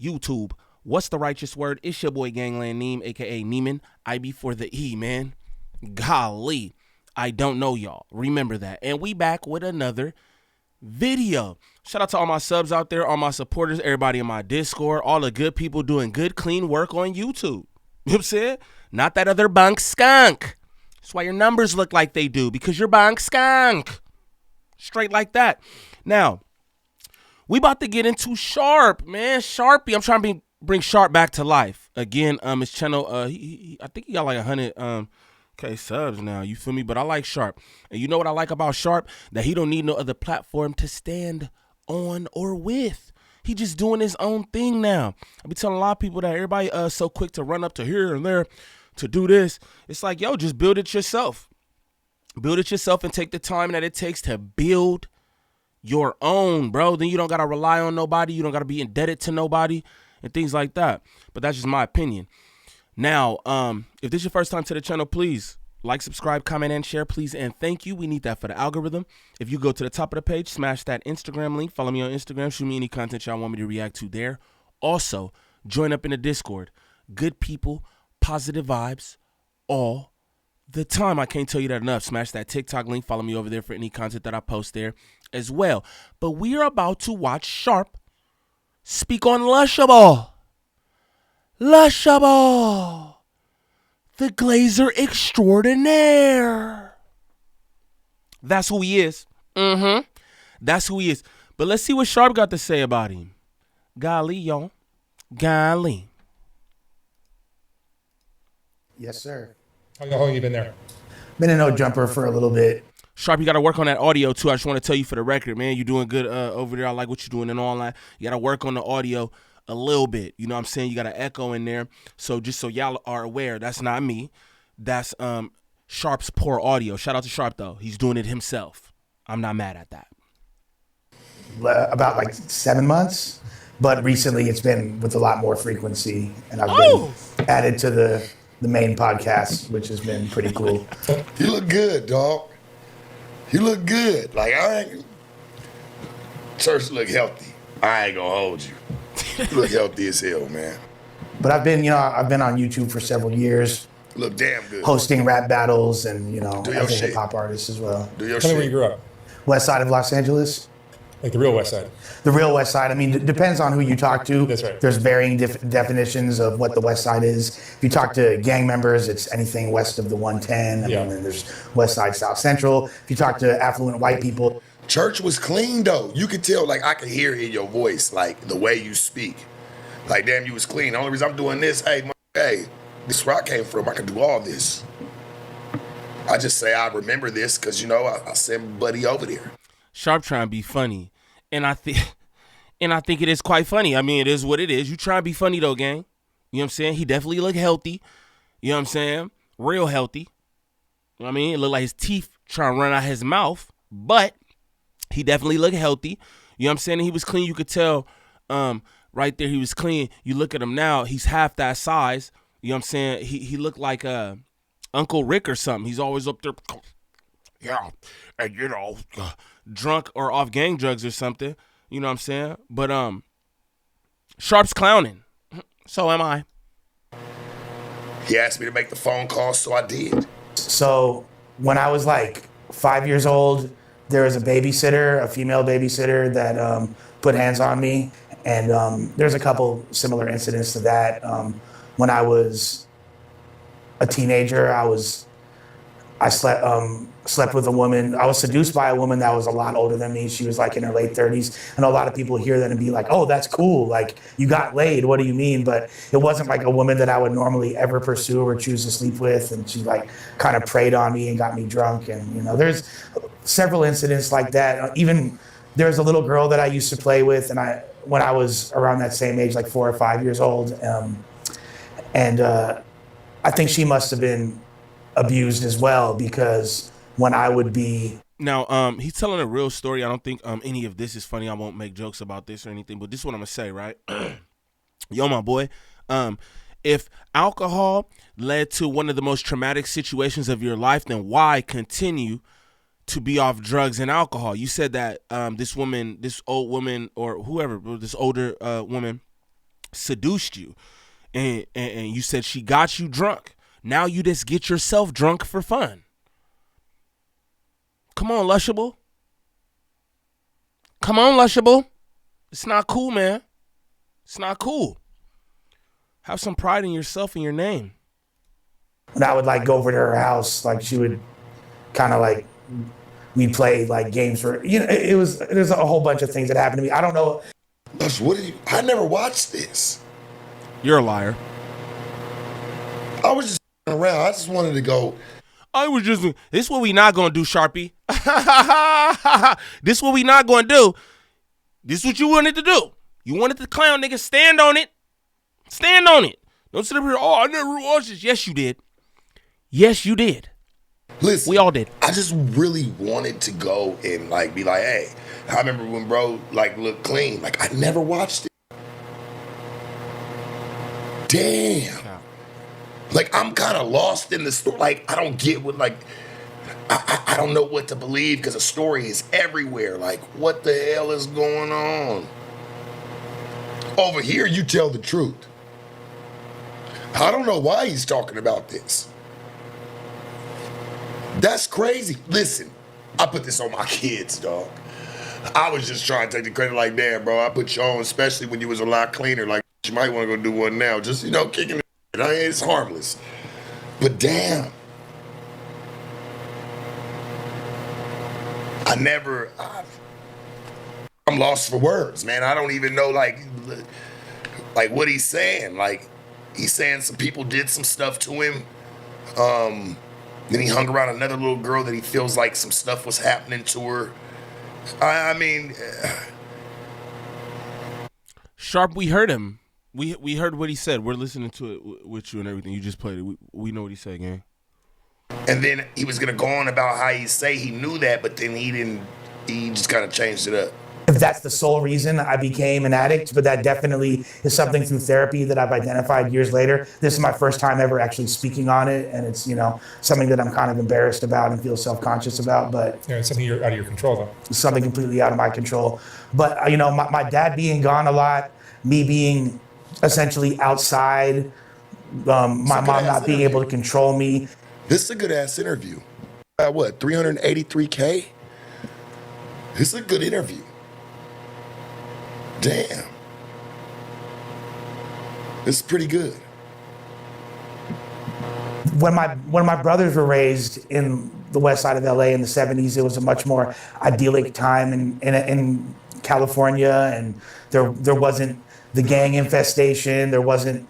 YouTube, what's the righteous word? It's your boy Gangland Neem, aka Neiman. I before the E, man. Golly, I don't know y'all. Remember that. And we back with another video. Shout out to all my subs out there, all my supporters, everybody in my Discord, all the good people doing good, clean work on YouTube. You know what I'm saying? Not that other bunk skunk. That's why your numbers look like they do, because you're bunk skunk. Straight like that. Now, we about to get into Sharp, man. Sharpie. I'm trying to bring Sharp back to life. Again, his channel, I think he got like 100 subs now, you feel me? But I like Sharp. And you know what I like about Sharp? That he don't need no other platform to stand on or with. He just doing his own thing now. I be telling a lot of people that everybody so quick to run up to here and there to do this. It's like, yo, just build it yourself. Build it yourself and take the time that it takes to build your own, bro. Then you don't got to rely on nobody. You don't got to be indebted to nobody and things like that. But that's just my opinion. Now, if this is your first time to the channel, please like, subscribe, comment, and share, please. And thank you. We need that for the algorithm. If you go to the top of the page, smash that Instagram link. Follow me on Instagram. Shoot me any content y'all want me to react to there. Also, join up in the Discord. Good people, positive vibes all the time. I can't tell you that enough. Smash that TikTok link. Follow me over there for any content that I post there as well. But we are about to watch Sharp speak on Lushable. Lushable, the glazer extraordinaire. That's who he is. That's who he is. But let's see what Sharp got to say about him. Golly, y'all. Golly. Yes, sir. How long you been there? Been in No Jumper for a little bit. Sharp, you got to work on that audio, too. I just want to tell you for the record, man, you're doing good over there. I like what you're doing in online. You got to work on the audio a little bit. You know what I'm saying? You got an echo in there. So just so y'all are aware, that's not me. That's Sharp's poor audio. Shout out to Sharp, though. He's doing it himself. I'm not mad at that. About like 7 months. But recently it's been with a lot more frequency. And I've been added to the main podcast, which has been pretty cool. You look good, dog. You look good. Like, church look healthy. I ain't gonna hold you. You look healthy as hell, man. But I've been on YouTube for several years. Look damn good. Hosting rap battles and, Do your as a shit. hip hop artist as well. Do your Tell me shit. where you grew up. West side of Los Angeles. Like the real West Side. The real West Side. I mean, it depends on who you talk to. That's right. There's varying definitions of what the West Side is. If you talk to gang members, it's anything west of the 110. Yeah. And then there's West Side, South Central. If you talk to affluent white people. Church was clean, though. You could tell, like, I could hear in your voice, like, the way you speak. Like, damn, you was clean. The only reason I'm doing this, hey, this is where I came from. I can do all this. I just say I remember this because, I sent Buddy over there. Sharp trying to be funny. And I think it is quite funny. I mean, it is what it is. You try to be funny, though, gang. You know what I'm saying? He definitely look healthy. You know what I'm saying? Real healthy. You know what I mean? It looked like his teeth trying to run out his mouth. But he definitely looked healthy. You know what I'm saying? And he was clean. You could tell right there he was clean. You look at him now, he's half that size. You know what I'm saying? He looked like Uncle Rick or something. He's always up there. Yeah. And, drunk or off gang drugs or something. You know what I'm saying? But Sharp's clowning. So am I. He asked me to make the phone call, so I did. So when I was like 5 years old, there was a babysitter, a female babysitter that put hands on me. And there's a couple similar incidents to that. When I was a teenager, I slept with a woman. I was seduced by a woman that was a lot older than me. She was like in her late 30s. And a lot of people hear that and be like, oh, that's cool. Like, you got laid. What do you mean? But it wasn't like a woman that I would normally ever pursue or choose to sleep with. And she like kind of preyed on me and got me drunk. And, there's several incidents like that. Even there's a little girl that I used to play with. And when I was around that same age, like 4 or 5 years old. And I think she must have been abused as well, because when I would be... Now, he's telling a real story. I don't think any of this is funny. I won't make jokes about this or anything, but this is what I'm going to say, right? Yo, my boy, If alcohol led to one of the most traumatic situations of your life, then why continue to be off drugs and alcohol? You said that this old woman, or whoever, this older woman seduced you, and you said she got you drunk. Now you just get yourself drunk for fun. Come on, Lushable. Come on, Lushable. It's not cool, man. It's not cool. Have some pride in yourself and your name. When I would like go over to her house, like she would kind of like, we'd play like games for, you know, there's a whole bunch of things that happened to me. I don't know. I never watched this. You're a liar. I was just around. I just wanted to go. This is what we not going to do, Sharpie. This is what we not going to do. This is what you wanted to do. You wanted to clown, nigga. Stand on it. Stand on it. Don't sit up here, oh, I never watched this. Yes, you did. Yes, you did. Listen, we all did. I just really wanted to go and like be like, hey, I remember when bro like looked clean. Like I never watched it. Damn. Like I'm kind of lost in the story. Like I don't get what like I don't know what to believe because the story is everywhere. Like what the hell is going on? Over here, you tell the truth. I don't know why he's talking about this. That's crazy. Listen, I put this on my kids, dog. I was just trying to take the credit like, damn, bro, I put you on, especially when you was a lot cleaner. Like, you might want to go do one now. Just, you know, kicking it. It's harmless. But damn. I'm lost for words, man. I don't even know, like what he's saying. Like, he's saying some people did some stuff to him. Then he hung around another little girl that he feels like some stuff was happening to her. I mean... Sharp, we heard him. We heard what he said. We're listening to it with you and everything. You just played it. We know what he said, gang. And then he was going to go on about how he say he knew that, but then he didn't. He just kind of changed it up. If that's the sole reason I became an addict, but that definitely is something through therapy that I've identified years later. This is my first time ever actually speaking on it, and it's, you know, something that I'm kind of embarrassed about and feel self-conscious about, but... Yeah, it's something you're out of your control, though. It's something completely out of my control. But, you know, my dad being gone a lot, me being essentially outside, my mom not being able to control me. This is a good-ass interview. What, 383K? This is a good interview. Damn. This is pretty good. When my brothers were raised in the west side of LA in the 70s, it was a much more idyllic time in California, and there wasn't the gang infestation, there wasn't,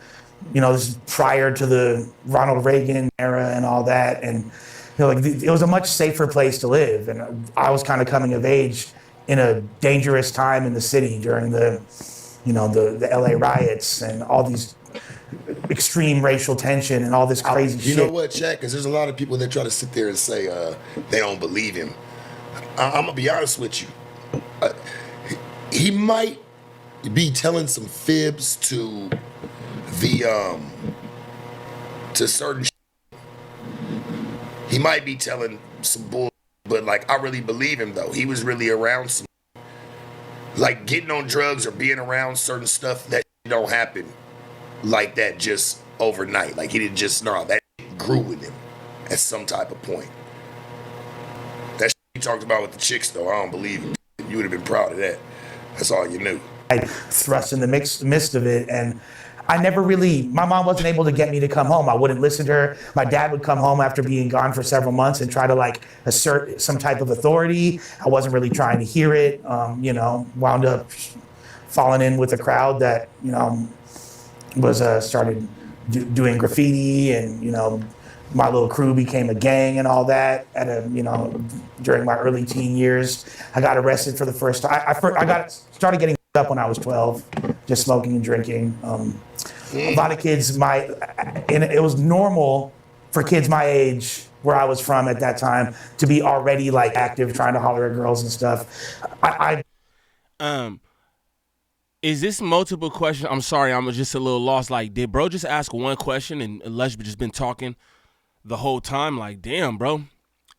you know, this is prior to the Ronald Reagan era and all that, and you know, like it was a much safer place to live, and I was kind of coming of age in a dangerous time in the city during the LA riots and all these extreme racial tension and all this crazy shit. You know what, Shaq? Because there's a lot of people that try to sit there and say they don't believe him. I'm gonna be honest with you. He might be telling some fibs to the to certain. He might be telling some bull. But, like, I really believe him, though. He was really around some... Like, getting on drugs or being around certain stuff, that don't happen like that just overnight. Like, he didn't just... No, that grew with him at some type of point. That he talked about with the chicks, though, I don't believe him. You would have been proud of that. That's all you knew. I thrust in the midst of it, and I never really, my mom wasn't able to get me to come home. I wouldn't listen to her. My dad would come home after being gone for several months and try to like assert some type of authority. I wasn't really trying to hear it. You know, wound up falling in with a crowd that, you know, was started doing graffiti, and, you know, my little crew became a gang and all that at a, you know, during my early teen years. I got arrested for the first time. I started getting up when I was 12, just smoking and drinking. A lot of kids, and it was normal for kids my age, where I was from at that time, to be already like active, trying to holler at girls and stuff. Is this multiple questions? I'm sorry, I'm just a little lost. Like, did bro just ask one question and Lush just been talking the whole time? Like, damn, bro.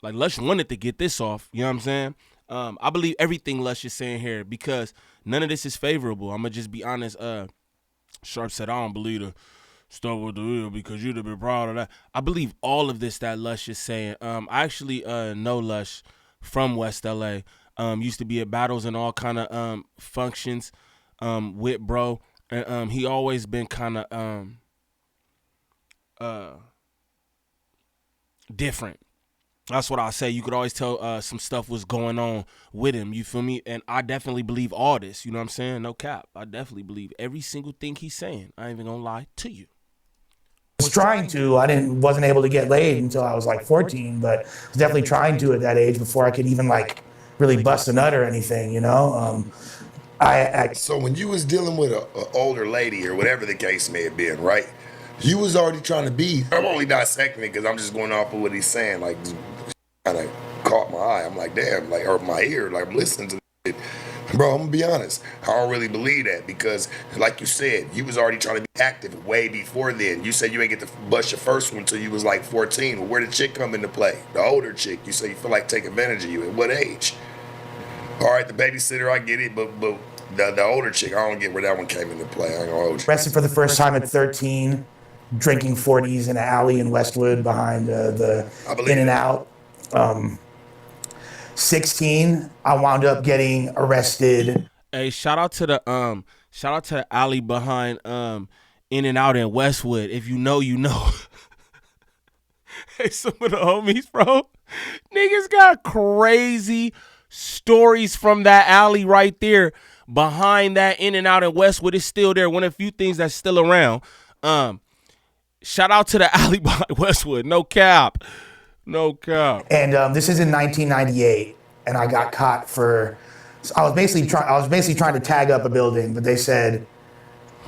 Like, Lush wanted to get this off. You know what I'm saying? I believe everything Lush is saying here because none of this is favorable. I'm going to just be honest. Sharp said, I don't believe the stuff with the real because you'd have been proud of that. I believe all of this that Lush is saying. I actually know Lush from West LA. Used to be at battles and all kind of functions with bro. And he always been kind of different. That's what I say. You could always tell some stuff was going on with him. You feel me? And I definitely believe all this. You know what I'm saying? No cap. I definitely believe every single thing he's saying. I ain't even gonna lie to you. Was trying to. Wasn't able to get laid until I was like 14, but was definitely trying to at that age before I could even like really bust a nut or anything, you know? So when you was dealing with an older lady or whatever the case may have been, right? You was already trying to be. I'm only dissecting it because I'm just going off of what he's saying. Like, kind of caught my eye. I'm like, damn, like, or my ear. Like, I'm listening to it. Bro, I'm gonna be honest. I don't really believe that because, like you said, you was already trying to be active way before then. You said you ain't get to bust your first one until you was like 14. Well, where did the chick come into play? The older chick. You say you feel like take advantage of you. At what age? All right, the babysitter, I get it, but the older chick, I don't get where that one came into play. I ain't gonna hold you. Arrested for the first time at 13, drinking 40s in an alley in Westwood behind the In-N-Out. 16, I wound up getting arrested. Hey, shout out to the alley behind In-N-Out in Westwood. If you know, you know. Hey, some of the homies, bro, niggas got crazy stories from that alley right there behind that In-N-Out in Westwood. It's still there. One of the few things that's still around. Shout out to the alley behind Westwood. No cap. No cap. And this is in 1998, and I got caught for. I was basically trying to tag up a building, but they said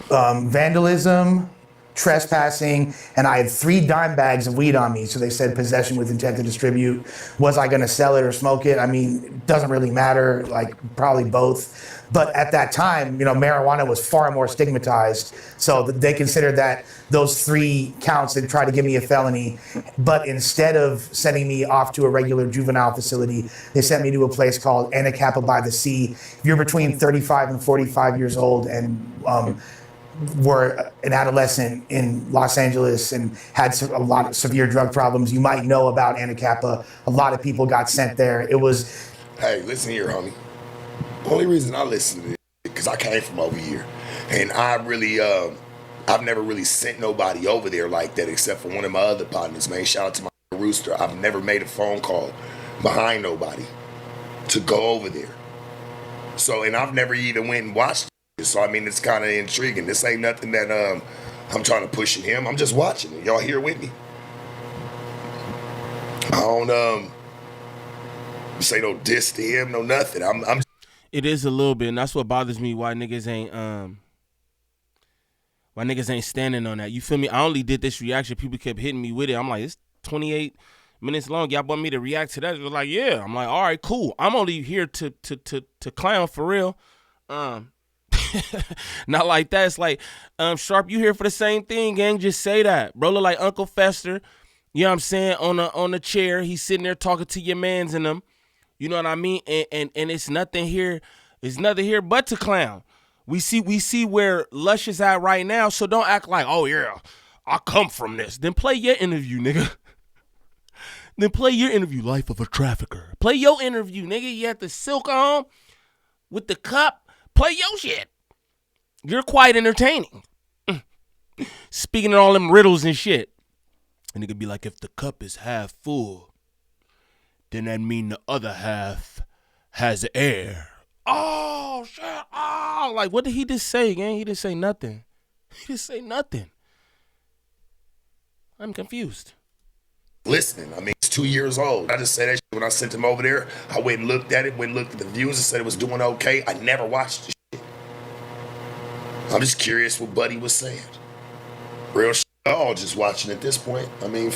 vandalism, trespassing, and I had 3 dime bags of weed on me. So they said possession with intent to distribute. Was I going to sell it or smoke it? I mean, it doesn't really matter. Like probably both. But at that time, you know, marijuana was far more stigmatized. So they considered that those 3 counts and tried to give me a felony. But instead of sending me off to a regular juvenile facility, they sent me to a place called Anacapa by the Sea. If you're between 35 and 45 years old and were an adolescent in Los Angeles and had a lot of severe drug problems, you might know about Anacapa. A lot of people got sent there. It was. Hey, listen here, homie. The only reason I listen to this is because I came from over here. And I really, I've never really sent nobody over there like that except for one of my other partners, man. Shout out to my Rooster. I've never made a phone call behind nobody to go over there. So, and I've never even went and watched it. So, I mean, it's kind of intriguing. This ain't nothing that I'm trying to push at him. I'm just watching it. Y'all here with me? I don't say no diss to him, no nothing. I'm It is a little bit, and that's what bothers me. Why niggas ain't standing on that? You feel me? I only did this reaction. People kept hitting me with it. I'm like, it's 28 minutes long. Y'all want me to react to that? It was like, yeah. I'm like, all right, cool. I'm only here to clown for real. Not like that. It's like, Sharp, you here for the same thing, gang? Just say that, bro. Look like Uncle Fester. You know what I'm saying? On a chair, he's sitting there talking to your mans and them. You know what I mean? And it's nothing here. It's nothing here but to clown. We see where Lush is at right now. So don't act like, oh yeah, I come from this. Then play your interview, nigga. Then play your interview, Life of a Trafficker. Play your interview, nigga. You had the silk on with the cup. Play your shit. You're quite entertaining. Speaking of all them riddles and shit. And it could be like, if the cup is half full, then that mean the other half has air. Oh, shit. Oh, like, what did he just say, gang? He didn't say nothing. He didn't say nothing. I'm confused. Listening. I mean, it's 2 years old. I just said that shit when I sent him over there. I went and looked at it, went and looked at the views and said it was doing okay. I never watched the shit. I'm just curious what Buddy was saying. Real shit. Oh, just watching at this point. I mean,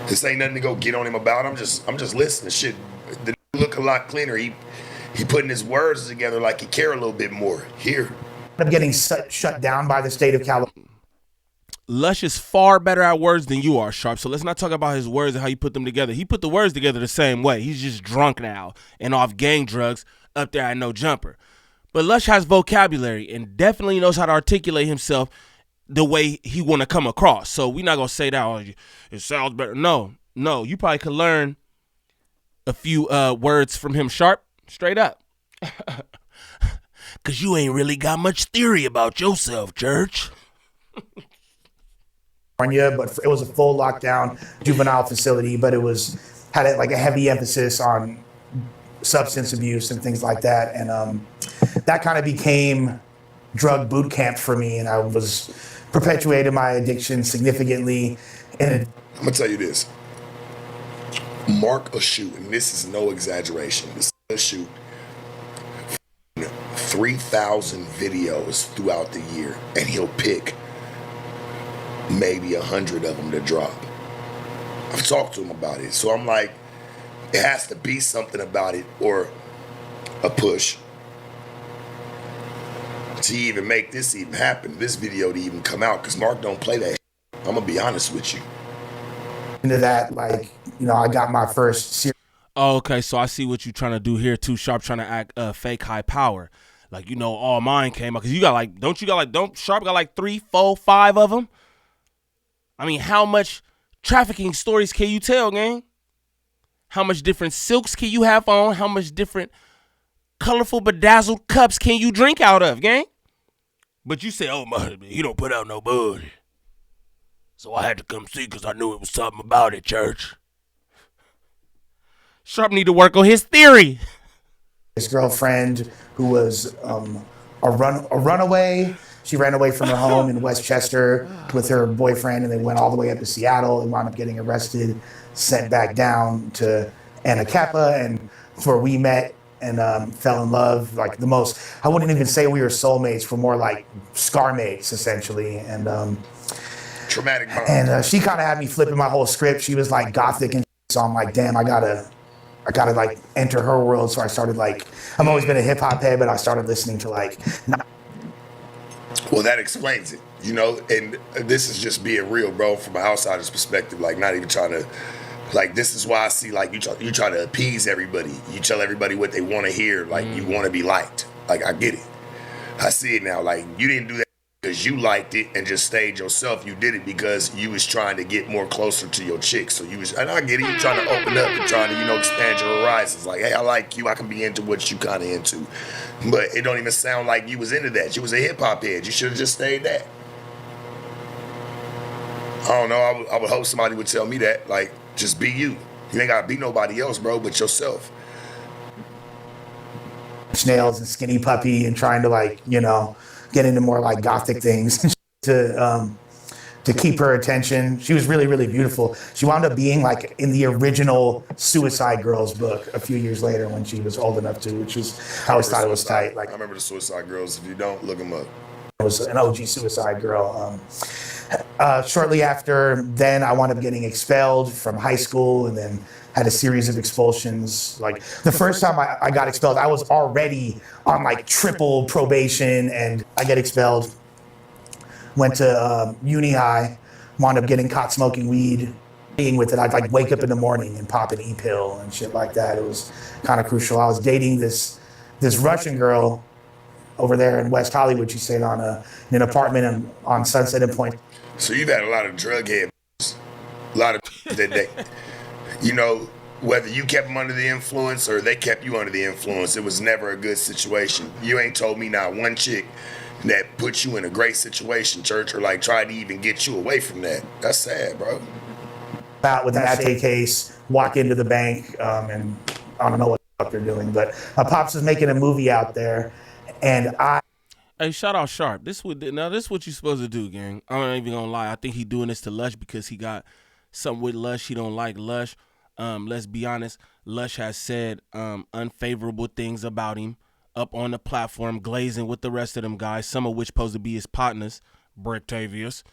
this ain't nothing to go get on him about. I'm just listening. Shit, the nigga look a lot cleaner. He He putting his words together like he care a little bit more. Here. I'm getting shut down by the state of California. Lush is far better at words than you are, Sharp. So let's not talk about his words and how you put them together. He put the words together the same way. He's just drunk now and off gang drugs up there at No Jumper. But Lush has vocabulary and definitely knows how to articulate himself the way he want to come across. So we're not going to say that, oh, it sounds better. No, you probably could learn a few words from him, Sharp, straight up. Because you ain't really got much theory about yourself, church. But it was a full lockdown juvenile facility, but it had like a heavy emphasis on substance abuse and things like that. And that kind of became drug boot camp for me. And I was perpetuating my addiction significantly. And I'm going to tell you this. Mark a shoot, and this is no exaggeration. This is a shoot 3,000 videos throughout the year, and he'll pick maybe 100 of them to drop. I've talked to him about it, so I'm like, it has to be something about it or a push to even make this even happen, this video to even come out, because Mark don't play that. I'm gonna be honest with you. Into that, like, I got my first series. Oh, okay, so I see what you're trying to do here too, Sharp, trying to act fake high power. Like, all mine came out. Because don't Sharp got like 3, 4, 5 of them? I mean, how much trafficking stories can you tell, gang? How much different silks can you have on? How much different colorful bedazzled cups can you drink out of, gang? But you say, oh, my, he don't put out no bud. So I had to come see because I knew it was something about it, church. Sharp need to work on his theory. His girlfriend, who was a runaway. She ran away from her home in Westchester with her boyfriend, and they went all the way up to Seattle and wound up getting arrested, sent back down to Anacapa, and that's where we met and fell in love. Like I wouldn't even say we were soulmates, we're more like scar mates, essentially. And traumatic bond. And she kind of had me flipping my whole script. She was like gothic, and so I'm like, damn, I gotta like enter her world. So I started like, I've always been a hip hop head, but I started listening to like. Well, that explains it, and this is just being real, bro, from an outsider's perspective, like not even trying to, like, this is why I see, like, you try to appease everybody. You tell everybody what they want to hear, like, you want to be liked. Like, I get it. I see it now. Like, you didn't do that because you liked it and just stayed yourself. You did it because you was trying to get more closer to your chick. So and I get it, you trying to open up and trying to, expand your horizons. Like, hey, I like you, I can be into what you kind of into. But it don't even sound like you was into that. You was a hip-hop head. You should have just stayed that. I don't know. I would hope somebody would tell me that. Like, just be you. You ain't got to be nobody else, bro, but yourself. Nails and Skinny Puppy and trying to, like, get into more, like, gothic things to keep her attention. She was really, really beautiful. She wound up being, like, in the original Suicide Girls book a few years later when she was old enough to, which was, I always thought it was tight. Like, I remember the Suicide Girls. If you don't, look them up. It was an OG Suicide Girl. Shortly after then, I wound up getting expelled from high school and then had a series of expulsions. Like, the first time I got expelled, I was already on, like, triple probation, and I get expelled. Went to uni high, wound up getting caught smoking weed. Being with it, I'd like wake up in the morning and pop an e-pill and shit like that. It was kind of crucial. I was dating this Russian girl over there in West Hollywood. She stayed on in an apartment on Sunset and Point. So you've had a lot of drug heads, a lot of that whether you kept them under the influence or they kept you under the influence, it was never a good situation. You ain't told me not one chick that put you in a great situation, church, or like tried to even get you away from that. That's sad, bro. Out with an assay case, walk into the bank, and I don't know what the fuck they're doing, but my pops is making a movie out there, and Hey, shout out Sharp. This what you're supposed to do, gang. I'm not even gonna lie. I think he doing this to Lush because he got something with Lush. He don't like Lush. Let's be honest. Lush has said unfavorable things about him up on the platform, glazing with the rest of them guys, some of which supposed to be his partners, Brictavius.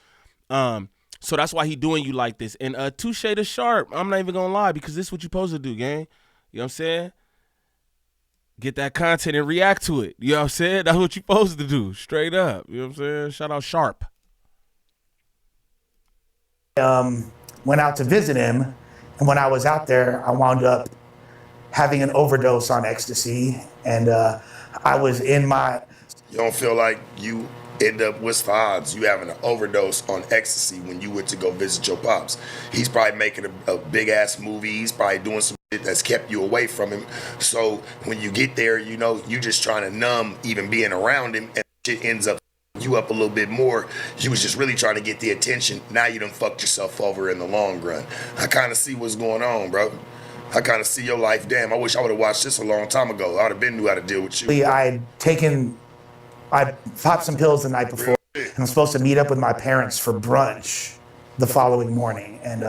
So that's why he doing you like this. And touche to Sharp. I'm not even gonna lie because this is what you supposed to do, gang. You know what I'm saying? get that content and react to it. You know what I'm saying? That's what you're supposed to do, straight up. You know what I'm saying? Shout out Sharp. Went out to visit him, and when I was out there, I wound up having an overdose on ecstasy, and I was in my... You don't feel like you end up, what's the odds you having an overdose on ecstasy when you went to go visit your pops? He's probably making a big ass movie. He's probably doing some shit that's kept you away from him. So when you get there, you know, you just trying to numb even being around him, and shit ends up you up a little bit more. You was just really trying to get the attention. Now you done fucked yourself over in the long run. I kind of see what's going on, bro. I kind of see your life. Damn, I wish I would have watched this a long time ago. I would have been knew how to deal with you. I popped some pills the night before, and I'm supposed to meet up with my parents for brunch the following morning. And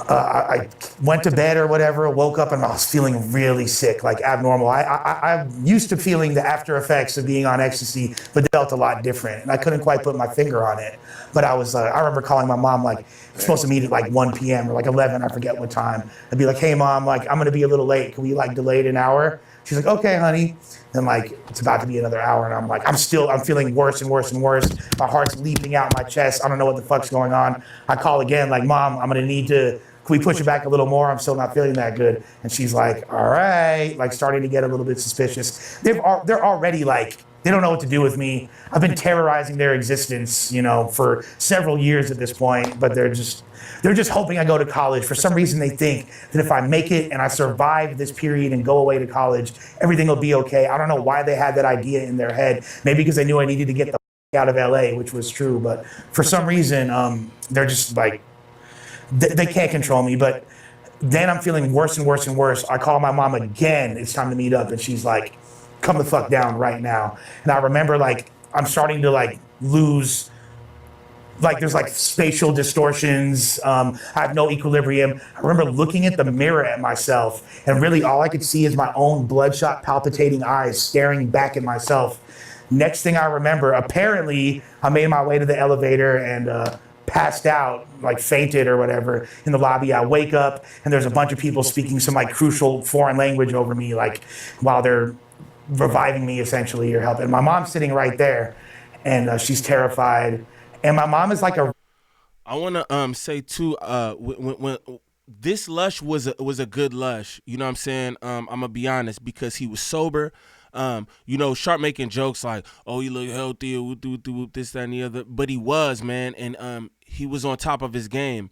I went to bed or whatever, woke up, and I was feeling really sick, like abnormal. I'm used to feeling the after effects of being on ecstasy, but it felt a lot different. And I couldn't quite put my finger on it. But I remember calling my mom, like, I'm supposed to meet at like 1 p.m. or like 11, I forget what time. I'd be like, hey mom, like, I'm gonna be a little late. Can we like delay it an hour? She's like, okay, honey. And like, it's about to be another hour, and I'm like, I'm feeling worse and worse and worse. My heart's leaping out my chest. I don't know what the fuck's going on. I call again, like, mom, I'm gonna need to, can we push it back a little more? I'm still not feeling that good. And she's like, all right, like starting to get a little bit suspicious. They're already like, they don't know what to do with me. I've been terrorizing their existence, you know, for several years at this point, but they're just hoping I go to college. For some reason, they think that if I make it and I survive this period and go away to college, everything will be okay. I don't know why they had that idea in their head. Maybe because they knew I needed to get the out of LA, which was true. But for some reason, they're just like, they can't control me. But then I'm feeling worse and worse and worse. I call my mom again. It's time to meet up. And she's like, come the fuck down right now. And I remember like, I'm starting to like lose, like there's like spatial distortions. I have no equilibrium. I remember looking at the mirror at myself, and really all I could see is my own bloodshot palpitating eyes staring back at myself. Next thing I remember, apparently I made my way to the elevator and passed out, like fainted or whatever in the lobby. I wake up and there's a bunch of people speaking some like crucial foreign language over me, like while they're reviving me essentially or helping. My mom's sitting right there, and she's terrified. And my mom is like a... I want to say too, when this Lush was a good Lush, you know what I'm saying? I'm gonna be honest, because he was sober. You know, Sharp making jokes like, oh, he look healthy, or this, that, and the other. But he was, man, and he was on top of his game.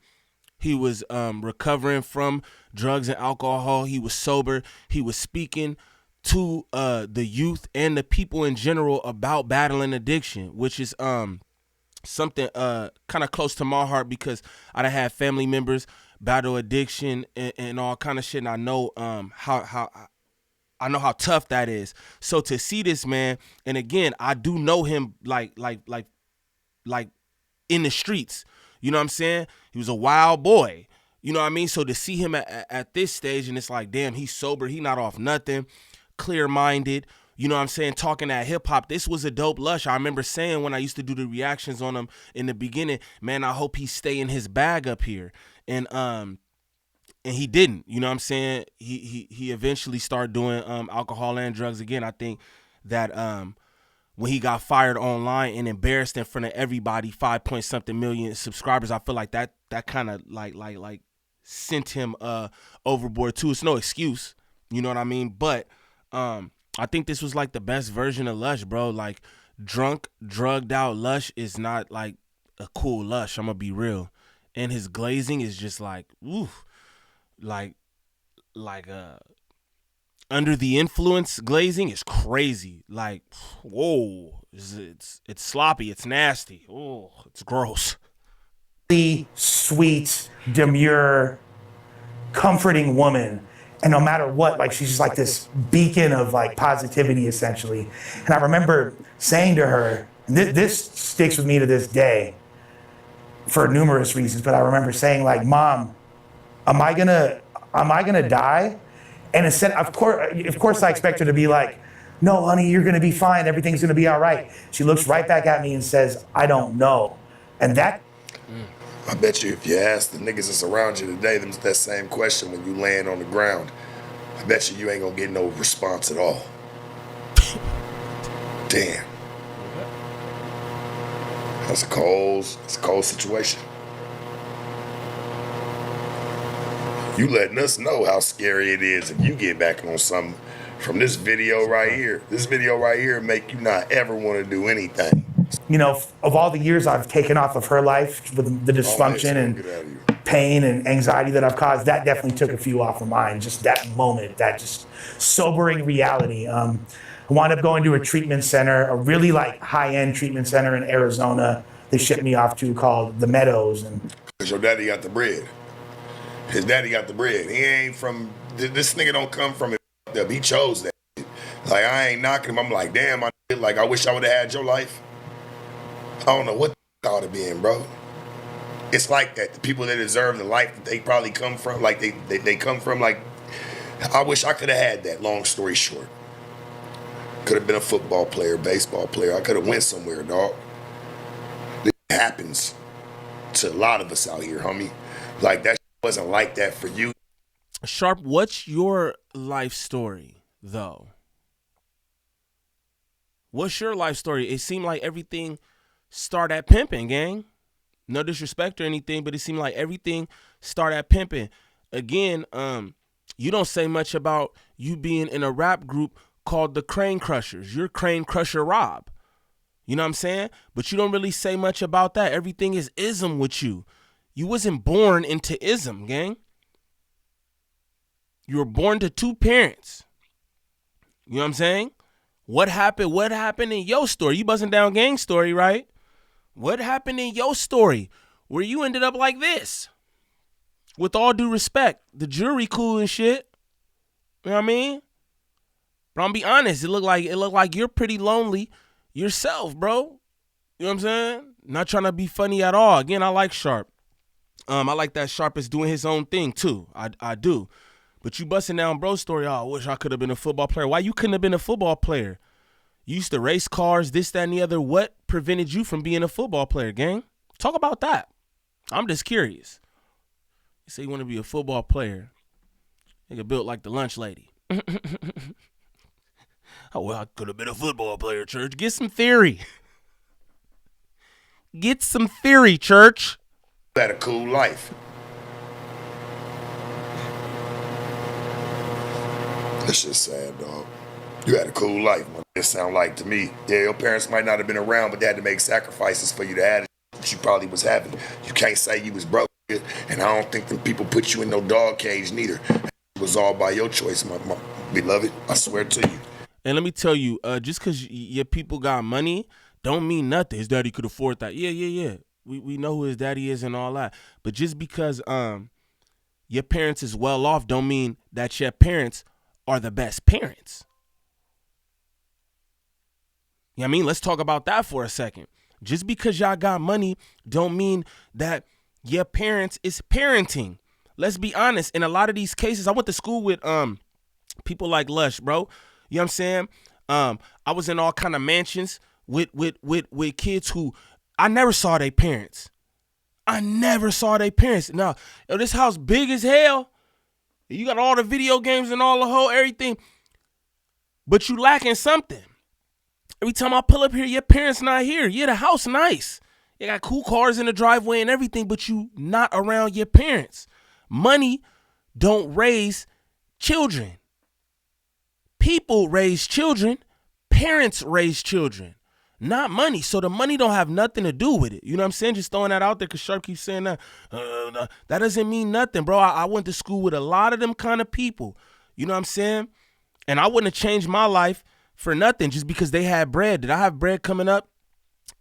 He was recovering from drugs and alcohol. He was sober. He was speaking to the youth and the people in general about battling addiction, which is something kind of close to my heart, because I done had family members battle addiction and all kind of shit, and I know how tough that is. So to see this man, and again, I do know him like in the streets, you know what I'm saying? He was a wild boy, you know what I mean? So to see him at this stage, and it's like, damn, he's sober, he not off nothing, clear-minded, you know what I'm saying, talking that hip-hop. This was a dope Lush. I remember saying when I used to do the reactions on him in the beginning, man, I hope he stay in his bag up here. And he didn't, you know what I'm saying? He eventually started doing alcohol and drugs again. I think that when he got fired online and embarrassed in front of everybody, 5-point-something million subscribers, I feel like that kind of like sent him overboard too. It's no excuse, you know what I mean? But I think this was like the best version of Lush, bro. Like drunk, drugged out Lush is not like a cool Lush. I'm gonna be real. And his glazing is just like, oof, like under the influence glazing is crazy. Like, whoa, it's sloppy, it's nasty. Oh, it's gross. The sweet, demure, comforting woman. And no matter what, like she's just like this beacon of like positivity essentially. And I remember saying to her, this sticks with me to this day for numerous reasons, but I remember saying like, Mom, am I gonna die? And instead, of course I expect her to be like, no, honey, you're gonna be fine. Everything's gonna be all right. She looks right back at me and says, I don't know. And that... I bet you if you ask the niggas that's around you today that same question when you land on the ground, I Bet you ain't gonna get no response at all. Damn. That's a cold situation. You letting us know how scary it is if you get back on something from this video right here. This video right here make you not ever want to do anything. You know, of all the years I've taken off of her life with the dysfunction and pain and anxiety that I've caused, that definitely took a few off of mine. Just that moment, that just sobering reality. I wound up going to a treatment center, a really like high-end treatment center in Arizona. They shipped me off to called the Meadows. And because your daddy got the bread. His daddy got the bread. He ain't from, this nigga don't come from it. He chose that. Like, I ain't knocking him. I'm like, damn, like, I wish I would have had your life. I don't know what the ought to be in, bro. It's like that. The people that deserve the life that they probably come from, like they come from, like, I wish I could have had that, long story short. Could have been a football player, baseball player. I could have went somewhere, dog. It happens to a lot of us out here, homie. Like, that wasn't like that for you. Sharp, what's your life story, though? What's your life story? It seemed like everything started at pimping, gang. No disrespect or anything, but it seemed like everything started at pimping. Again, you don't say much about you being in a rap group called the Crane Crushers. You're Crane Crusher Rob. You know what I'm saying? But you don't really say much about that. Everything is ism with you. You wasn't born into ism, gang. You were born to two parents. You know what I'm saying? What happened in your story? You buzzing down gang story, right? What happened in your story where you ended up like this? With all due respect, the jury cool and shit. You know what I mean? But I'm be honest, it looked like you're pretty lonely yourself, bro. You know what I'm saying? Not trying to be funny at all. Again, I like Sharp. I like that Sharp is doing his own thing too. I do. But you busting down bro's story, oh, I wish I could have been a football player. Why you couldn't have been a football player? You used to race cars, this, that, and the other. What prevented you from being a football player, gang? Talk about that. I'm just curious. You say you want to be a football player. Nigga built like the lunch lady. Oh, well, I could have been a football player, church. Get some theory. Get some theory, church. Had a cool life. That's just sad, dog. You had a cool life, man. It sound like to me. Yeah, your parents might not have been around, but they had to make sacrifices for you to have what you probably was having. You can't say you was broke, and I don't think them people put you in no dog cage neither. It was all by your choice, my beloved. I swear to you. And let me tell you, just because your people got money don't mean nothing. His daddy could afford that. Yeah. We know who his daddy is and all that. But just because your parents is well off don't mean that your parents are the best parents. You know what I mean? Let's talk about that for a second. Just because y'all got money don't mean that your parents is parenting. Let's be honest. In a lot of these cases, I went to school with people like Lush, bro. You know what I'm saying? I was in all kind of mansions with kids who I never saw their parents. Now, this house big as hell. You got all the video games and all the whole everything, but you lacking something. Every time I pull up here, your parents not here. Yeah, the house nice. You got cool cars in the driveway and everything, but you not around your parents. Money don't raise children. People raise children. Parents raise children. Not money. So the money don't have nothing to do with it. You know what I'm saying? Just throwing that out there because Sharp keeps saying that. That doesn't mean nothing, bro. I went to school with a lot of them kind of people. You know what I'm saying? And I wouldn't have changed my life for nothing just because they had bread. Did I have bread coming up?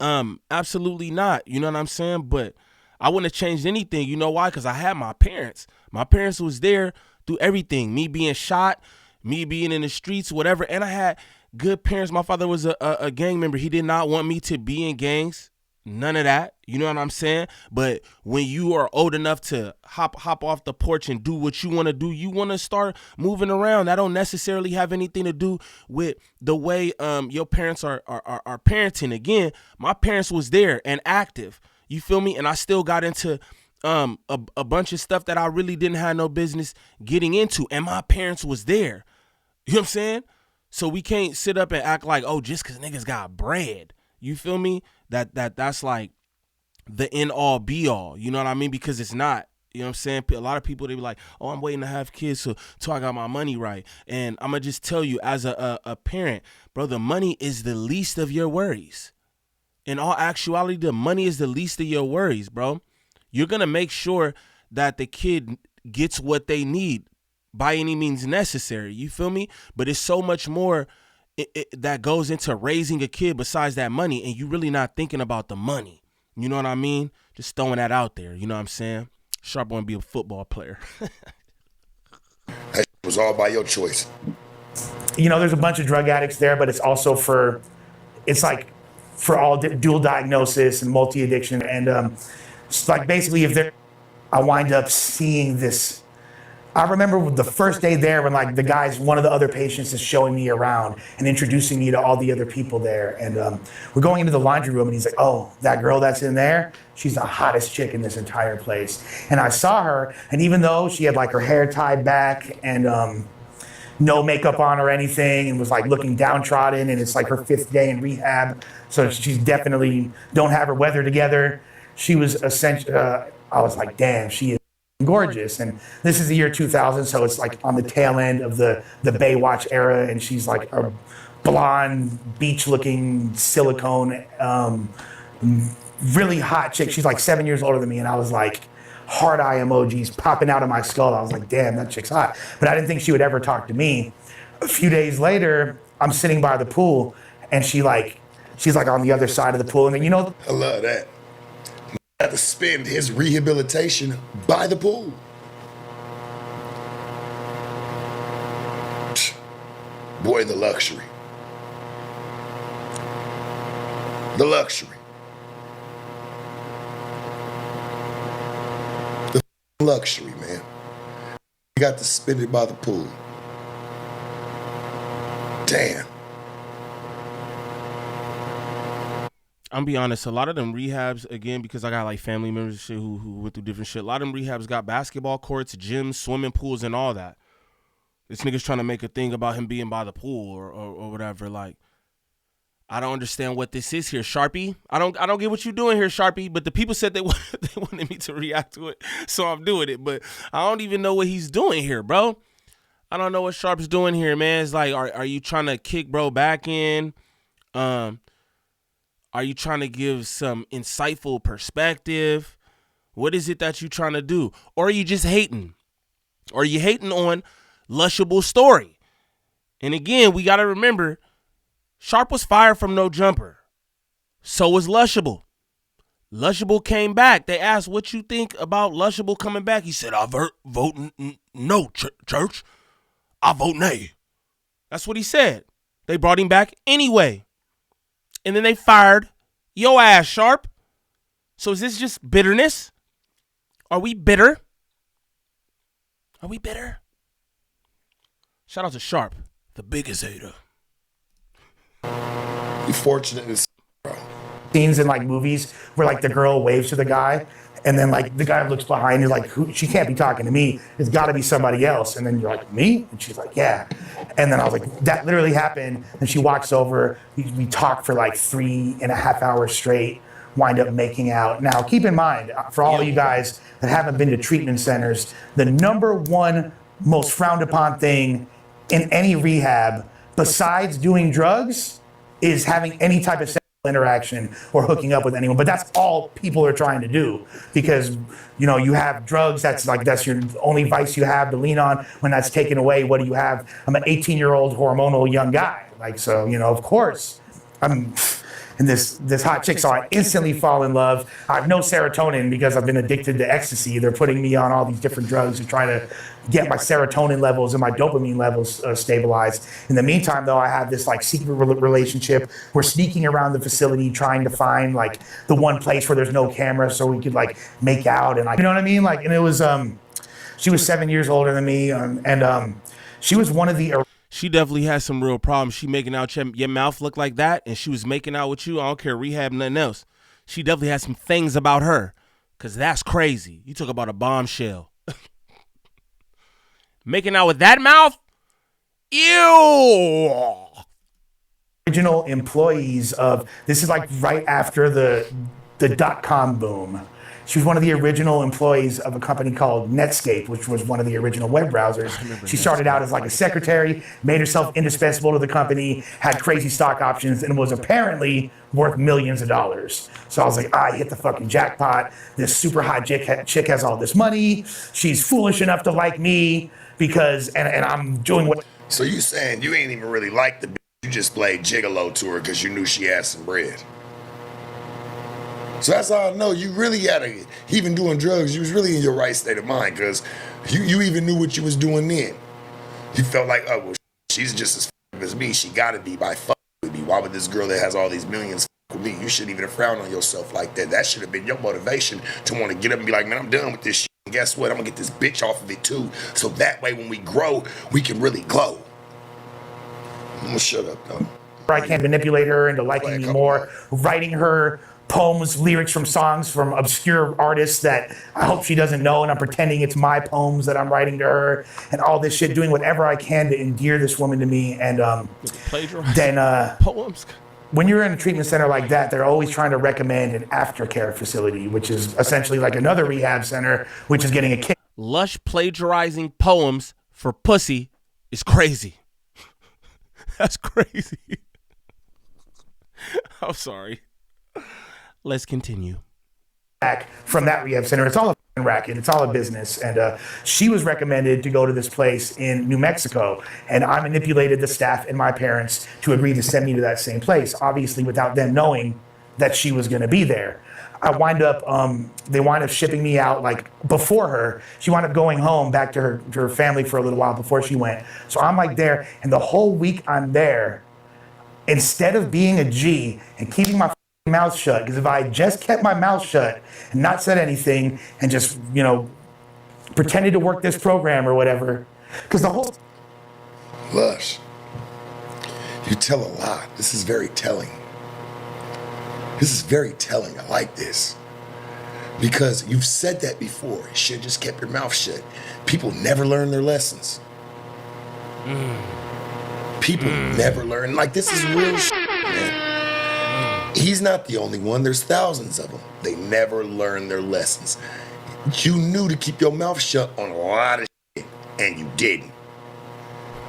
Absolutely not. You know what I'm saying? But I wouldn't have changed anything. You know why? Because I had my parents. My parents was there through everything. Me being shot, me being in the streets, whatever. And I had good parents. My father was a gang member. He did not want me to be in gangs. None of that. You know what I'm saying? But when you are old enough to hop off the porch and do what you want to do, you want to start moving around. That don't necessarily have anything to do with the way your parents are parenting. Again, my parents was there and active. You feel me? And I still got into a bunch of stuff that I really didn't have no business getting into, and my parents was there. You know what I'm saying? So we can't sit up and act like, oh, just because niggas got bread. You feel me? That's like the end all be all. You know what I mean? Because it's not. You know what I'm saying? A lot of people, they be like, oh, I'm waiting to have kids till I got my money right. And I'm going to just tell you, as a parent, bro, the money is the least of your worries. In all actuality, the money is the least of your worries, bro. You're going to make sure that the kid gets what they need by any means necessary. You feel me? But it's so much more that goes into raising a kid besides that money, and you really not thinking about the money. You know what I mean? Just throwing that out there. You know what I'm saying? Sharp want to be a football player. That was all by your choice. You know, there's a bunch of drug addicts there, but it's also it's like for all dual diagnosis and multi-addiction. And it's like basically I wind up seeing this. I remember the first day there when like one of the other patients is showing me around and introducing me to all the other people there. And we're going into the laundry room and he's like, oh, that girl that's in there, she's the hottest chick in this entire place. And I saw her, and even though she had like her hair tied back and no makeup on or anything and was like looking downtrodden, and it's like her 5th day in rehab, so she's definitely don't have her weather together. She was essentially, I was like, damn, she is gorgeous. And this is the year 2000, so it's like on the tail end of the Baywatch era, and she's like a blonde, beach-looking, silicone, really hot chick. She's like 7 years older than me, and I was like, heart eye emojis popping out of my skull. I was like, damn, that chick's hot. But I didn't think she would ever talk to me. A few days later, I'm sitting by the pool, and she's like on the other side of the pool, and then I love that. Had to spend his rehabilitation by the pool. Boy, the luxury. The luxury. The luxury, man. You got to spend it by the pool. Damn. I'm be honest, a lot of them rehabs, again, because I got like family members and shit who went through different shit. A lot of them rehabs got basketball courts, gyms, swimming pools, and all that. This nigga's trying to make a thing about him being by the pool or whatever. Like, I don't understand what this is here, Sharpie. I don't get what you're doing here, Sharpie. But the people said they wanted me to react to it, so I'm doing it. But I don't even know what he's doing here, bro. I don't know what Sharp's doing here, man. It's like, are you trying to kick bro back in? Are you trying to give some insightful perspective? What is it that you're trying to do? Or are you just hating? Or are you hating on Lushable's story? And again, we got to remember, Sharp was fired from No Jumper. So was Lushable. Lushable came back. They asked, what you think about Lushable coming back? He said, I vote no, church. I vote nay. That's what he said. They brought him back anyway. And then they fired your ass, Sharp. So is this just bitterness? Are we bitter? Are we bitter? Shout out to Sharp, the biggest hater. You're fortunate as bro. scenes in like movies where like the girl waves to the guy, and then like the guy looks behind you like, who? She can't be talking to me. It's got to be somebody else. And then you're like, me? And she's like, yeah. And then I was like, that literally happened. And she walks over. We talk for like 3.5 hours straight. Wind up making out. Now, keep in mind, for all of you guys that haven't been to treatment centers, the number one most frowned upon thing in any rehab, besides doing drugs, is having any type of sexual interaction or hooking up with anyone. But that's all people are trying to do, because you know, you have drugs, that's your only vice you have to lean on. When that's taken away, what do you have? I'm an 18-year-old hormonal young guy, like, so, you know, of course I'm and this hot chick, so I instantly fall in love. I have no serotonin because I've been addicted to ecstasy. They're putting me on all these different drugs to try to get my serotonin levels and my dopamine levels stabilized. In the meantime, though, I have this like secret relationship. We're sneaking around the facility trying to find like the one place where there's no camera so we could like make out and like, you know what I mean? Like, and it was, she was 7 years older than me, and she was one of the... She definitely has some real problems. She making out your mouth look like that, and she was making out with you. I don't care, rehab, nothing else. She definitely has some things about her. Because that's crazy. You talk about a bombshell. Making out with that mouth? Ew. Original employees of, this is like right after the dot-com boom. She was one of the original employees of a company called Netscape, which was one of the original web browsers. She started out as like a secretary, made herself indispensable to the company, had crazy stock options, and was apparently worth millions of dollars. So I was like, I hit the fucking jackpot. This super hot chick has all this money. She's foolish enough to like me because, and I'm doing what. So you saying you ain't even really like the bitch, you just played gigolo to her because you knew she had some bread. So that's all I know. You really had even doing drugs, you was really in your right state of mind because you even knew what you was doing then. You felt like, oh, well, she's just as as me. She got to be by fucking with me. Why would this girl that has all these millions with me? You shouldn't even have frowned on yourself like that. That should have been your motivation to want to get up and be like, man, I'm done with this shit. And guess what? I'm going to get this bitch off of it too. So that way when we grow, we can really glow. I'm going to shut up, though. I can manipulate her into liking me more, writing her poems, lyrics from songs from obscure artists that I hope she doesn't know, and I'm pretending it's my poems that I'm writing to her, and all this shit, doing whatever I can to endear this woman to me. And then poems. When you're in a treatment center like that, they're always trying to recommend an aftercare facility, which is essentially like another rehab center, which is getting a kick. Lush plagiarizing poems for pussy is crazy. That's crazy. I'm sorry. Let's continue. Back from that rehab center, it's all a racket. It's all a business. And she was recommended to go to this place in New Mexico. And I manipulated the staff and my parents to agree to send me to that same place, obviously without them knowing that she was going to be there. They wind up shipping me out like before her. She wound up going home back to her family for a little while before she went. So I'm like there, and the whole week I'm there, instead of being a G and keeping my mouth shut, because if I just kept my mouth shut and not said anything and just, pretended to work this program or whatever, because the whole... Lush, you tell a lot. This is very telling. This is very telling. I like this. Because you've said that before. You should have just kept your mouth shut. People never learn their lessons. People never learn. Like, this is real shit, man. He's not the only one. There's thousands of them. They never learn their lessons. You knew to keep your mouth shut on a lot of shit, and you didn't.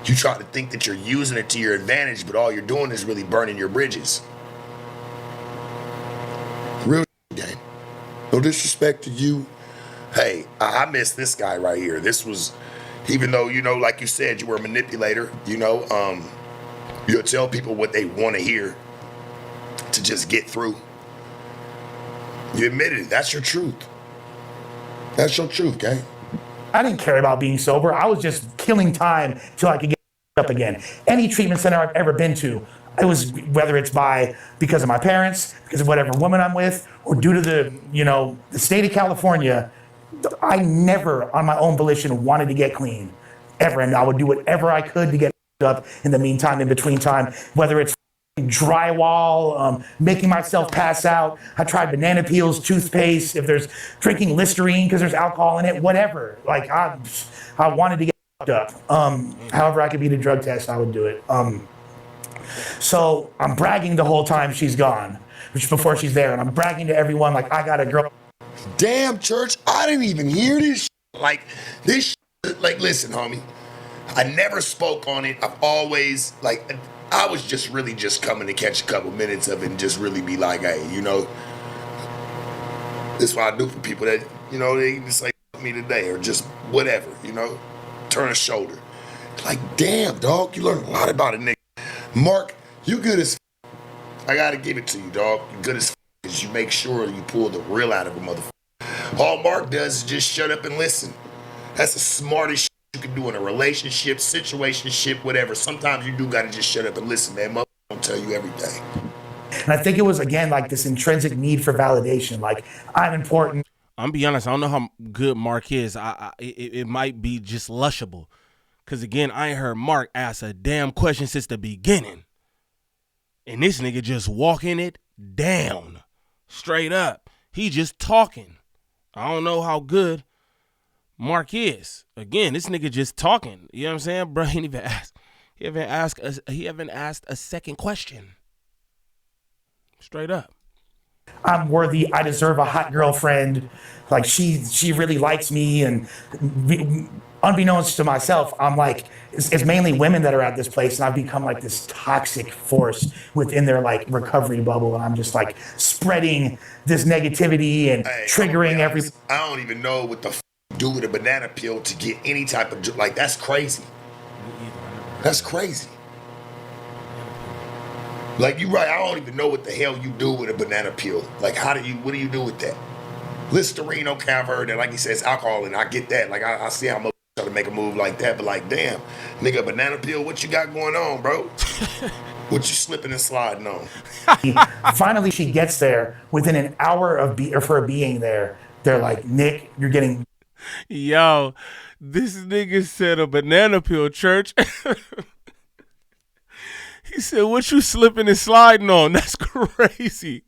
You try to think that you're using it to your advantage, but all you're doing is really burning your bridges. Real shit, gang. No disrespect to you. Hey, I miss this guy right here. This was, even though, like you said, you were a manipulator, you'll tell people what they want to hear to just get through. You admitted it. That's your truth. That's your truth, gang. I didn't care about being sober. I was just killing time till I could get up again. Any treatment center I've ever been to, it was, whether it's because of my parents, because of whatever woman I'm with, or due to the state of California, I never, on my own volition, wanted to get clean, ever. And I would do whatever I could to get up in the meantime, in between time, whether it's drywall, making myself pass out. I tried banana peels, toothpaste, if there's drinking Listerine because there's alcohol in it, whatever. Like, I wanted to get up. However I could beat a drug test, I would do it. So I'm bragging the whole time she's gone, which before she's there, and I'm bragging to everyone like, I got a girl. Damn, church, I didn't even hear this shit. Like, this shit, like, listen, homie, I never spoke on it. I've always, I was just really just coming to catch a couple minutes of it and just really be like, hey, this is what I do for people that, they just say me today or just whatever, turn a shoulder. Like, damn, dog, you learned a lot about a nigga. Mark, you good as I gotta give it to you, dog. You good as because you make sure you pull the real out of a motherfucker. All Mark does is just shut up and listen. That's the smartest shit you can do in a relationship, situationship, whatever. Sometimes you do gotta just shut up and listen, man. Motherfucker don't tell you everything. And I think it was, again, like this intrinsic need for validation. Like, I'm important. I'm be honest, I don't know how good Mark is. It might be just lushable. Because, again, I ain't heard Mark ask a damn question since the beginning. And this nigga just walking it down. Straight up. He just talking. I don't know how good Mark is. Again, this nigga just talking. You know what I'm saying? Bro, he haven't asked a second question. Straight up. I'm worthy. I deserve a hot girlfriend. Like she really likes me, and unbeknownst to myself, I'm like, it's mainly women that are at this place, and I've become like this toxic force within their like recovery bubble, and I'm just like spreading this negativity and triggering every. I don't even know what the do with a banana peel to get any type of like. That's crazy. That's crazy. Like, you right, I don't even know what the hell you do with a banana peel. Like, what do you do with that? Listerine, okay, I've heard that, like he says, alcohol, and I get that. Like, I see how much try to make a move like that, but like, damn, nigga, banana peel, what you got going on, bro? What you slipping and sliding on? Finally, she gets there. Within an hour of her being there, they're like, Nick, you're getting... Yo, this nigga said a banana peel, church. He said, what you slipping and sliding on? That's crazy.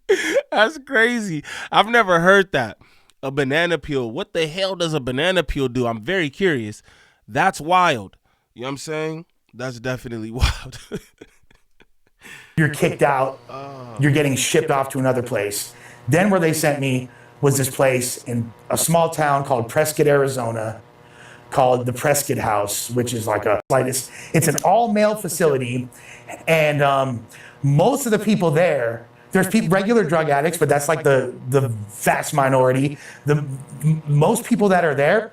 That's crazy. I've never heard that. A banana peel. What the hell does a banana peel do? I'm very curious. That's wild. You know what I'm saying? That's definitely wild. You're kicked out. You're getting shipped off to another place. Then where they sent me was this place in a small town called Prescott, Arizona, called the Prescott House, which is like it's an all-male facility, and most of the people there, there's regular drug addicts, but that's like the vast minority. Most people that are there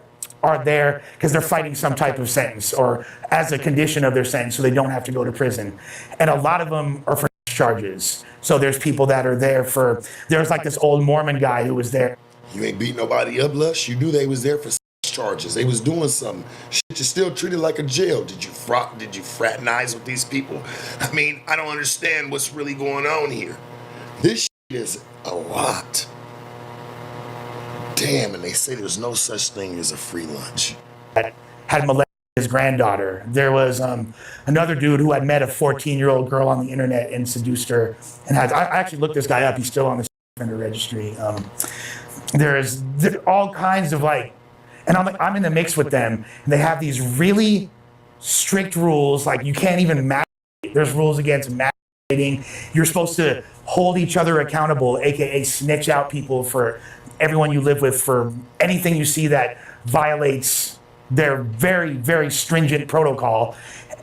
because they're fighting some type of sentence or as a condition of their sentence, so they don't have to go to prison, and a lot of them are for charges. So there's people that are there there's like this old Mormon guy who was there. You ain't beat nobody up, Lush. You knew they was there for charges. They was doing something. Shit, you're still treated like a jail. Did you fraternize with these people? I mean, I don't understand what's really going on here. This shit is a lot. Damn, and they say there's no such thing as a free lunch. Had molested his granddaughter. There was another dude who had met a 14-year-old girl on the internet and seduced her. And I actually looked this guy up. He's still on the offender registry. There's all kinds of like, and I'm in the mix with them, and they have these really strict rules, like you can't even masturbate. There's rules against masturbating. You're supposed to hold each other accountable, aka snitch out people for everyone you live with for anything you see that violates their very, very stringent protocol.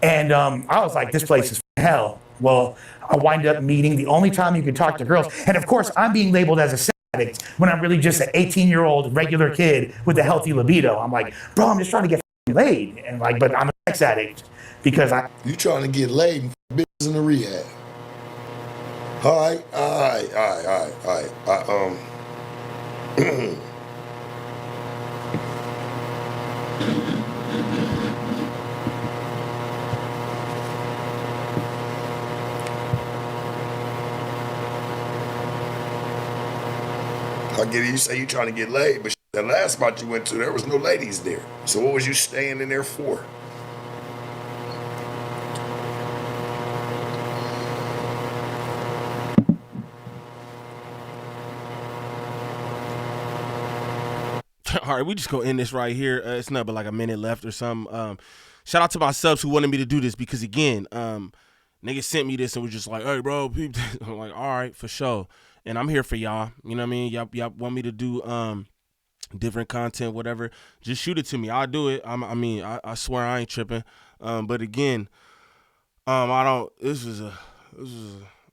And I was like, this place is hell. Well, I wind up meeting the only time you can talk to girls, and of course I'm being labeled as a sex addict when I'm really just an 18-year-old regular kid with a healthy libido. I'm like, bro, I'm just trying to get laid, and like, but I'm a sex addict because you trying to get laid and bitches in the rehab. All right. I get it. You say you trying to get laid, but the last spot you went to, there was no ladies there. So what was you staying in there for? All right, we just gonna end this right here. It's not but like a minute left or something. Shout out to my subs who wanted me to do this because again, niggas sent me this and was just like, hey bro, peep. I'm like, all right, for sure. And I'm here for y'all. You know what I mean? Y'all want me to do different content, whatever. Just shoot it to me. I'll do it. I swear I ain't tripping. But again, I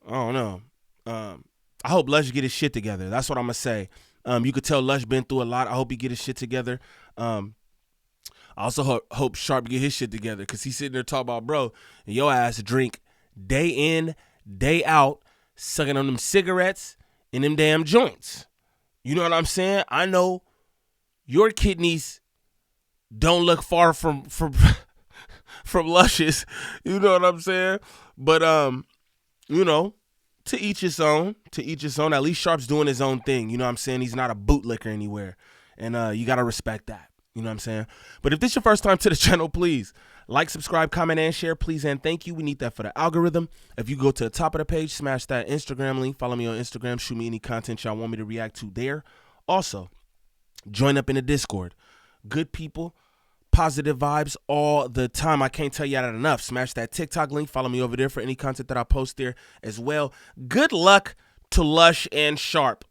don't know. I hope Lush get his shit together. That's what I'm gonna say. You could tell Lush been through a lot. I hope he get his shit together. I also hope Sharp get his shit together because he's sitting there talking about, bro, and your ass drink day in, day out, sucking on them cigarettes and them damn joints. You know what I'm saying? I know your kidneys don't look far from luscious. You know what I'm saying? But you know, to each his own. To each his own. At least Sharp's doing his own thing. You know what I'm saying? He's not a bootlicker anywhere. And you got to respect that. You know what I'm saying? But if this is your first time to the channel, please like, subscribe, comment, and share, please, and thank you. We need that for the algorithm. If you go to the top of the page, smash that Instagram link. Follow me on Instagram. Shoot me any content y'all want me to react to there. Also, Join up in the Discord. Good people, positive vibes all the time. I can't tell you that enough. Smash that TikTok link. Follow me over there for any content that I post there as well. Good luck to Lush and Sharp.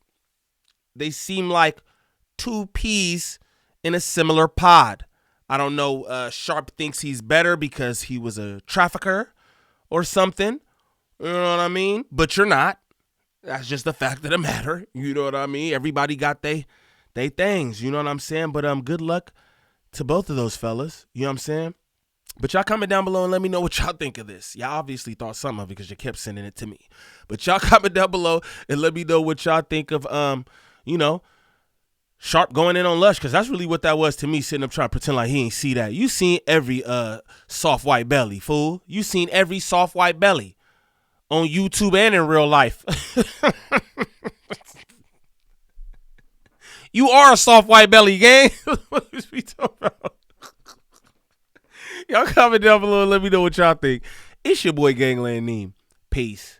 They seem like two peas in a similar pod. I don't know. Sharp thinks he's better because he was a trafficker or something. You know what I mean? But you're not. That's just the fact of the matter. You know what I mean? Everybody got they things. You know what I'm saying? But good luck to both of those fellas. You know what I'm saying? But y'all comment down below and let me know what y'all think of this. Y'all obviously thought some of it because you kept sending it to me. But y'all comment down below and let me know what y'all think of, Sharp going in on Lush, because that's really what that was to me, sitting up trying to pretend like he ain't see that. You seen every soft white belly, fool. You seen every soft white belly on YouTube and in real life. You are a soft white belly, gang. What is we talking about? Y'all comment down below and let me know what y'all think. It's your boy Gangland Neem. Peace.